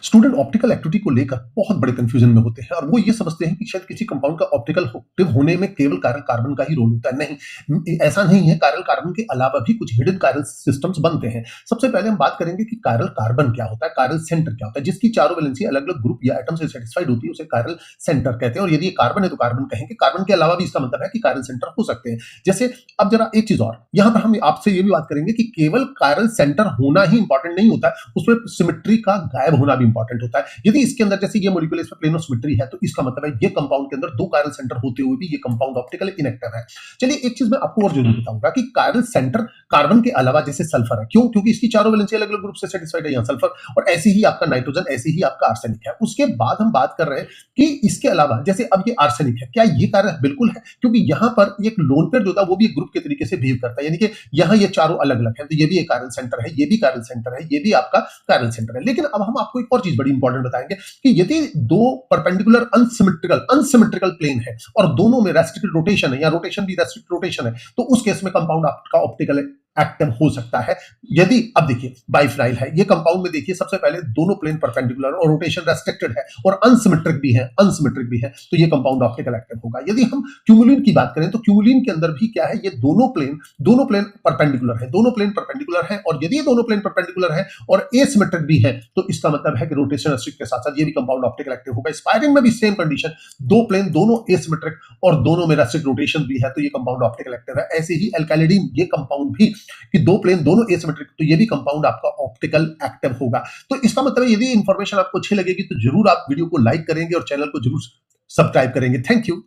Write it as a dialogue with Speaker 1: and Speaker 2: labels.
Speaker 1: Student optical activity को लेकर बहुत बड़े कंफ्यूजन में होते हैं और वो ये समझते हैं कि शायद किसी कंपाउंड का ऑप्टिकल एक्टिव होने में केवल कायरल कार्बन का ही रोल होता है। नहीं, ऐसा नहीं है। कायरल कार्बन के अलावा भी कुछ हिडन कायरल सिस्टम्स बनते हैं। सबसे पहले हम बात करेंगे कि कायरल कार्बन क्या होता है, कायरल सेंटर क्या होता है। जिसकी चारों वैलेंसी अलग अलग ग्रुप या एटम से सेटिस्फाइड होती है उसे कायरल सेंटर कहते हैं। और यदि ये कार्बन है तो कार्बन कहेंगे। कार्बन के अलावा भी इसका मतलब है कि कायरल सेंटर हो सकते हैं। जैसे अब जरा एक चीज और, यहां पर हम आपसे ये भी बात करेंगे कि केवल कायरल सेंटर होना ही इंपॉर्टेंट नहीं होता है, उसमें सिमेट्री का गायब होना भी इंपॉर्टेंट होता है। यदि इसके अंदर जैसे ये मॉलिक्यूल इसमें प्लेन ऑफ सिमेट्री है तो इसका मतलब है ये कंपाउंड के अंदर दो कायरल सेंटर होते हुए भी ये कंपाउंड ऑप्टिकली इनएक्टिव है। चलिए एक चीज मैं आपको और जरूर बताऊंगा कि कायरल सेंटर कार्बन के अलावा जैसे सल्फर है, क्यों? क्योंकि इसकी चारों वैलेंसी अलग अलग ग्रुप से सेटिस्फाइड है, यहां सल्फर, और ऐसे ही आपका नाइट्रोजन, ऐसे ही आपका आर्सेनिक है। उसके बाद हम बात कर रहे हैं कि इसके अलावा जैसे अब ये आर्सेनिक है, क्या ये कायरल? बिल्कुल है, क्योंकि यहां पर एक लोन पेयर जो होता है वो भी एक ग्रुप के तरीके से बिहेव करता है। यानी कि यहां ये चारों अलग अलग है, तो ये भी एक कायरल सेंटर है, ये भी कायरल सेंटर है, ये भी आपका कायरल सेंटर है। लेकिन अब हम आपको एक और चीज बड़ी इंपॉर्टेंट बताएंगे कि यदि दो परपेंडिकुलर अनसिमेट्रिकल प्लेन है और दोनों में रेस्ट्रिक्टेड रोटेशन है या रोटेशन भी रेस्ट्रिक्टेड रोटेशन है, तो उस केस में कंपाउंड आपका ऑप्टिकल एक्टिव हो सकता है। यदि अब देखिए बाइफिनाइल है, ये कंपाउंड में देखिए सबसे पहले दोनों प्लेन परपेंडिकुलर और रोटेशन रेस्ट्रिक्टेड है और अनसिमेट्रिक भी है, तो ये कंपाउंड ऑप्टिकल एक्टिव होगा। यदि हम क्यूमुलिन की बात करें तो क्यूमुलिन के अंदर भी क्या है, ये दोनों प्लेन परपेंडिकुलर है, और यदि ये दोनों प्लेन परपेंडिकुलर है और एसिमेट्रिक भी है तो इसका मतलब है कि रोटेशन रेस्ट्रिक्ट के साथ साथ ये भी कंपाउंड ऑप्टिकल एक्टिव होगा। स्पायरिंग में भी सेम कंडीशन, दो प्लेन दोनों एसिमेट्रिक और दोनों में रेस्ट्रिक्ट रोटेशन भी है, तो ये कंपाउंड ऑप्टिकल एक्टिव है। ऐसे ही एल्काइलिडीन, ये कंपाउंड भी कि दो प्लेन दोनों एसिमेट्रिक, तो ये भी कंपाउंड आपका ऑप्टिकल एक्टिव होगा। तो इसका मतलब यदि इंफॉर्मेशन आपको अच्छी लगेगी तो जरूर आप वीडियो को लाइक करेंगे और चैनल को जरूर सब्सक्राइब करेंगे। Thank you.